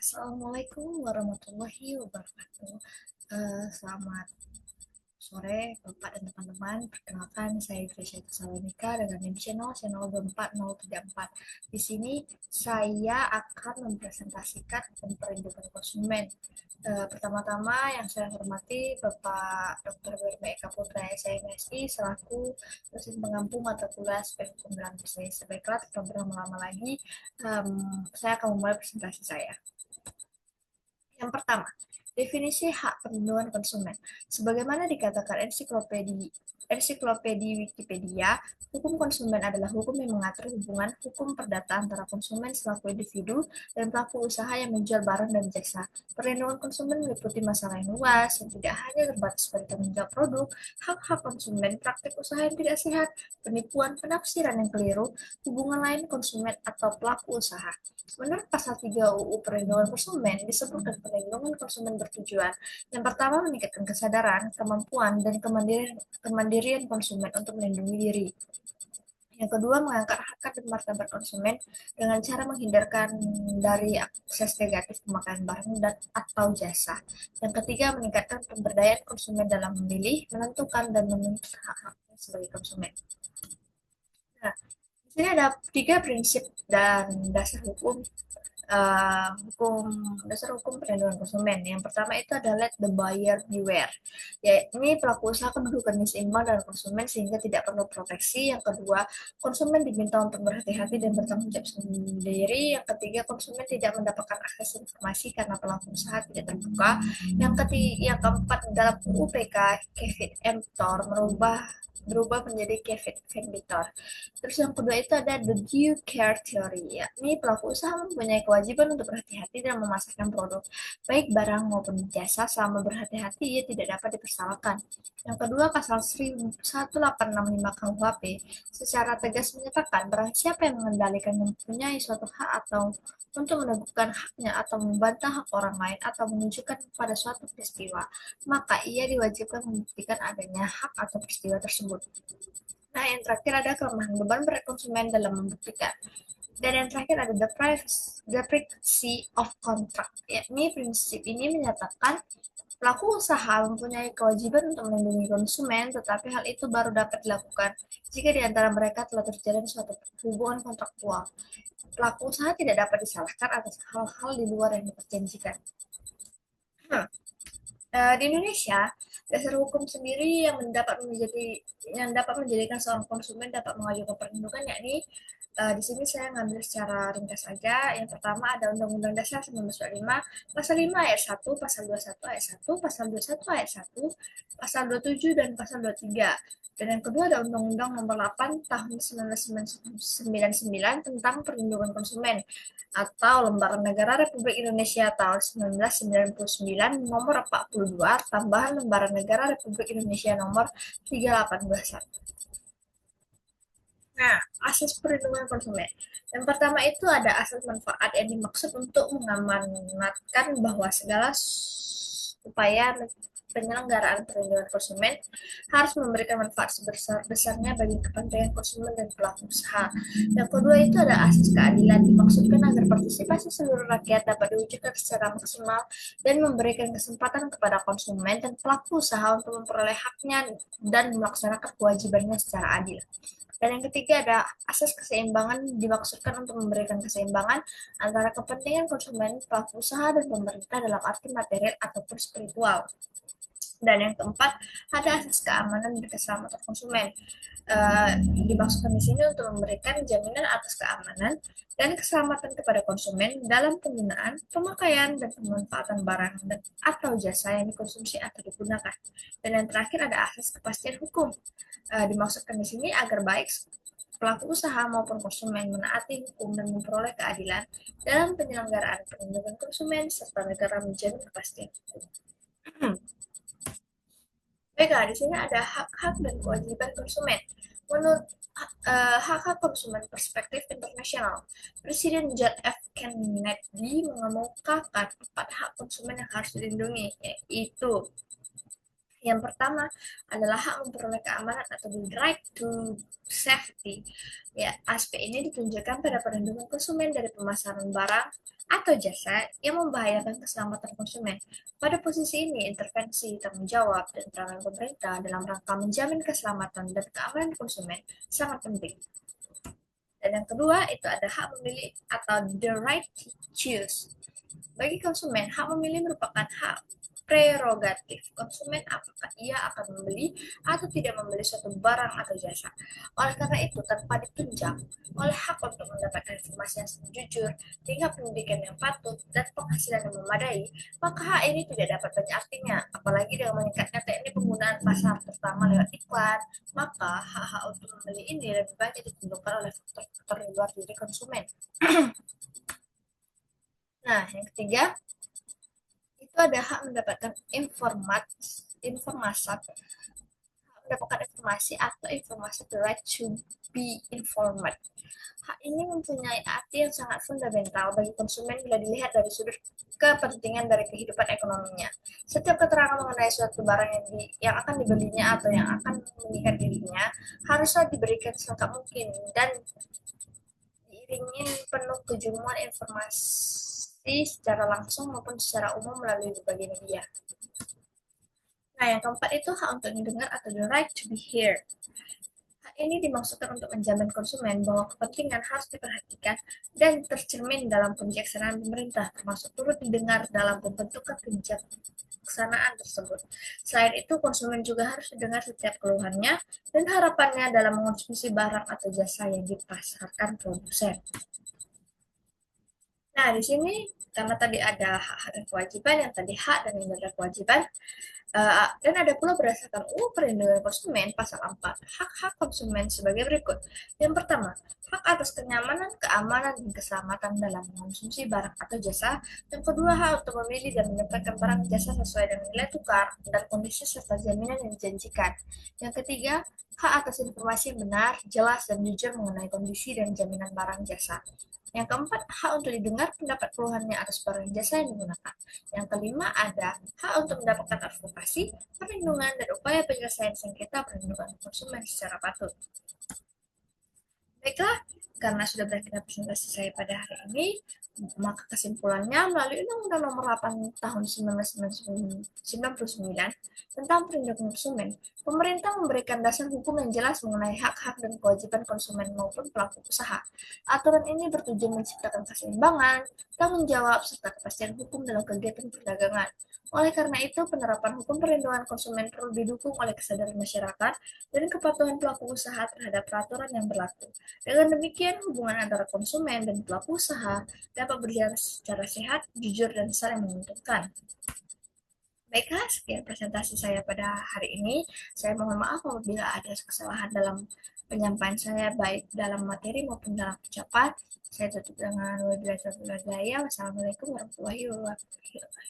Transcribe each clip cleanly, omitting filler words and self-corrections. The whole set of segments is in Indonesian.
Assalamualaikum warahmatullahi wabarakatuh. Selamat sore, Bapak dan teman-teman. Perkenalkan, saya Gracia Salonika dengan NIM channel 24034. Di sini saya akan mempresentasikan tentang perlindungan konsumen. Pertama-tama yang saya hormati Bapak Dr. Wirma Eka Putra SMSI selaku dosen pengampu mata kuliah aspek hukum dan bisnis. Baiklah, tanpa berlama-lama lagi, saya akan memulai presentasi saya. Yang pertama, definisi hak perlindungan konsumen. Sebagaimana dikatakan ensiklopedi Wikipedia, hukum konsumen adalah hukum yang mengatur hubungan hukum perdata antara konsumen selaku individu dan pelaku usaha yang menjual barang dan jasa. Perlindungan konsumen meliputi masalah yang luas, yang tidak hanya terbatas pada tanggung jawab produk, hak-hak konsumen, praktik usaha yang tidak sehat, penipuan, penafsiran yang keliru, hubungan lain konsumen atau pelaku usaha. Menurut pasal 3 UU Perlindungan Konsumen, disebutkan perlindungan konsumen bertujuan yang pertama meningkatkan kesadaran, kemampuan, dan kemandirian konsumen untuk melindungi diri. Yang kedua, mengangkat hak dan martabat konsumen dengan cara menghindarkan dari akses negatif pemakaian barang dan atau jasa. Yang ketiga, meningkatkan pemberdayaan konsumen dalam memilih, menentukan, dan menuntut hak-haknya sebagai konsumen. Nah, di sini ada tiga prinsip dan dasar hukum hukum dasar hukum perlindungan konsumen. Yang pertama itu adalah let the buyer beware. Ya, ini pelaku usaha kedudukan seimbang dengan konsumen sehingga tidak perlu proteksi. Yang kedua, konsumen diminta untuk berhati-hati dan bertanggung jawab sendiri. Yang ketiga, konsumen tidak mendapatkan akses informasi karena pelaku usaha tidak terbuka. Yang keempat, dalam UPK Kevin M. Thor berubah menjadi Kevin Venditor. Terus yang kedua itu ada the due care theory, ya. Ini pelaku usaha mempunyai kewajiban untuk berhati-hati dalam memasarkan produk, baik barang maupun jasa. Selama berhati-hati, ia tidak dapat dipersalahkan. Yang kedua, pasal 1865 KUHP secara tegas menyatakan barang siapa yang mengendalikan mempunyai suatu hak atau untuk meneguhkan haknya atau membantah hak orang lain atau menunjukkan pada suatu peristiwa, maka ia diwajibkan membuktikan adanya hak atau peristiwa tersebut. Nah, yang terakhir ada kelemahan beban berat konsumen dalam membuktikan. Dan yang terakhir ada the privacy of contract. Yakni prinsip ini menyatakan pelaku usaha mempunyai kewajiban untuk melindungi konsumen, tetapi hal itu baru dapat dilakukan jika di antara mereka telah terjalin suatu hubungan kontraktual. Pelaku usaha tidak dapat disalahkan atas hal-hal di luar yang diperjanjikan. Di Indonesia, dasar hukum sendiri yang dapat menjadikan seorang konsumen dapat mengajukan perlindungan, yakni di sini saya ngambil secara ringkas saja. Yang pertama ada Undang-Undang Dasar 1945, Pasal 5 ayat 1, Pasal 21 ayat 1, Pasal 21 ayat 1, Pasal 27 dan Pasal 23. Dan yang kedua ada Undang-Undang Nomor 8 Tahun 1999 tentang Perlindungan Konsumen atau Lembaran Negara Republik Indonesia tahun 1999 nomor 42 tambahan Lembaran Negara Republik Indonesia nomor 381. Nah, asas perlindungan konsumen. Yang pertama itu ada asas manfaat yang dimaksud untuk mengamanatkan bahwa segala upaya penyelenggaraan perlindungan konsumen harus memberikan manfaat sebesar-besarnya bagi kepentingan konsumen dan pelaku usaha. Yang kedua itu ada asas keadilan, dimaksudkan agar partisipasi seluruh rakyat dapat diwujudkan secara maksimal dan memberikan kesempatan kepada konsumen dan pelaku usaha untuk memperoleh haknya dan melaksanakan kewajibannya secara adil. Dan yang ketiga ada asas keseimbangan, dimaksudkan untuk memberikan keseimbangan antara kepentingan konsumen, pelaku usaha, dan pemerintah dalam arti material ataupun spiritual. Dan yang keempat ada asas keamanan dan keselamatan konsumen. Dimaksudkan di sini untuk memberikan jaminan atas keamanan dan keselamatan kepada konsumen dalam penggunaan, pemakaian, dan pemanfaatan barang dan atau jasa yang dikonsumsi atau digunakan. Dan yang terakhir ada asas kepastian hukum. Dimaksudkan di sini agar baik pelaku usaha maupun konsumen menaati hukum dan memperoleh keadilan dalam penyelenggaraan perlindungan konsumen serta negara menjamin kepastian hukum. Baiklah, di sini ada hak-hak dan kewajiban konsumen. Menurut hak-hak konsumen perspektif internasional, Presiden John F. Kennedy mengemukakan 4 hak konsumen yang harus dilindungi, yaitu Yang pertama adalah hak memperoleh keamanan atau the right to safety. Ya, aspek ini ditunjukkan pada perlindungan konsumen dari pemasaran barang atau jasa yang membahayakan keselamatan konsumen. Pada posisi ini, intervensi, tanggung jawab, dan peranan pemerintah dalam rangka menjamin keselamatan dan keamanan konsumen sangat penting. Dan yang kedua, itu ada hak memilih atau the right to choose. Bagi konsumen, hak memilih merupakan hak prerogatif konsumen apakah ia akan membeli atau tidak membeli suatu barang atau jasa. Oleh karena itu, tanpa ditunjang oleh hak untuk mendapatkan informasi yang jujur, hingga pendidikan yang patut, dan penghasilan yang memadai, maka hak ini tidak dapat banyak artinya. Apalagi dengan meningkatnya teknik penggunaan pasar, terutama lewat iklan, maka hak-hak untuk membeli ini lebih banyak ditentukan oleh faktor-faktor di luar diri konsumen. Nah, yang ketiga, itu ada hak mendapatkan informasi atau informasi the right to be informed. Hak ini mempunyai arti yang sangat fundamental bagi konsumen bila dilihat dari sudut kepentingan dari kehidupan ekonominya. Setiap keterangan mengenai suatu barang yang akan dibelinya atau yang akan mengikat dirinya haruslah diberikan selengkap mungkin dan diiringi penuh kejumuan informasi secara langsung maupun secara umum melalui berbagai media. Nah, yang keempat itu hak untuk didengar atau the right to be heard. Hak ini dimaksudkan untuk menjamin konsumen bahwa kepentingan harus diperhatikan dan tercermin dalam kebijaksanaan pemerintah, termasuk turut didengar dalam pembentukan kebijaksanaan tersebut. Selain itu, konsumen juga harus didengar setiap keluhannya dan harapannya dalam mengonsumsi barang atau jasa yang dipasarkan produsen. Nah, di sini karena tadi ada hak dan kewajiban, yang tadi hak dan yang ada kewajiban, dan ada pula berdasarkan UU Perlindungan Konsumen pasal 4, hak-hak konsumen sebagai berikut. Yang pertama, hak atas kenyamanan, keamanan, dan keselamatan dalam mengonsumsi barang atau jasa. Yang kedua, hak untuk memilih dan mendapatkan barang jasa sesuai dengan nilai tukar dan kondisi serta jaminan yang dijanjikan. Yang ketiga, hak atas informasi yang benar, jelas, dan jujur mengenai kondisi dan jaminan barang jasa. Yang keempat, hak untuk didengar pendapat keluhannya atas barang jasa yang digunakan. Yang kelima, ada hak untuk mendapatkan advokasi, perlindungan, dan upaya penyelesaian sengketa perlindungan konsumen secara patut. Baiklah, karena sudah berakhir presentasi saya pada hari ini, maka kesimpulannya melalui Undang-Undang Nomor 8 Tahun 1999 tentang perlindungan konsumen, pemerintah memberikan dasar hukum yang jelas mengenai hak-hak dan kewajiban konsumen maupun pelaku usaha. Aturan ini bertujuan menciptakan keseimbangan, tanggung jawab, serta kepastian hukum dalam kegiatan perdagangan. Oleh karena itu, penerapan hukum perlindungan konsumen perlu didukung oleh kesadaran masyarakat dan kepatuhan pelaku usaha terhadap peraturan yang berlaku. Dengan demikian, hubungan antara konsumen dan pelaku usaha dapat berjalan secara sehat, jujur, dan saling menguntungkan. Baiklah, sekian presentasi saya pada hari ini. Saya mohon maaf apabila ada kesalahan dalam penyampaian saya, baik dalam materi maupun dalam ucapan. Saya tutup dengan wabillahi. Wassalamualaikum warahmatullahi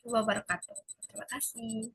wabarakatuh. Terima kasih.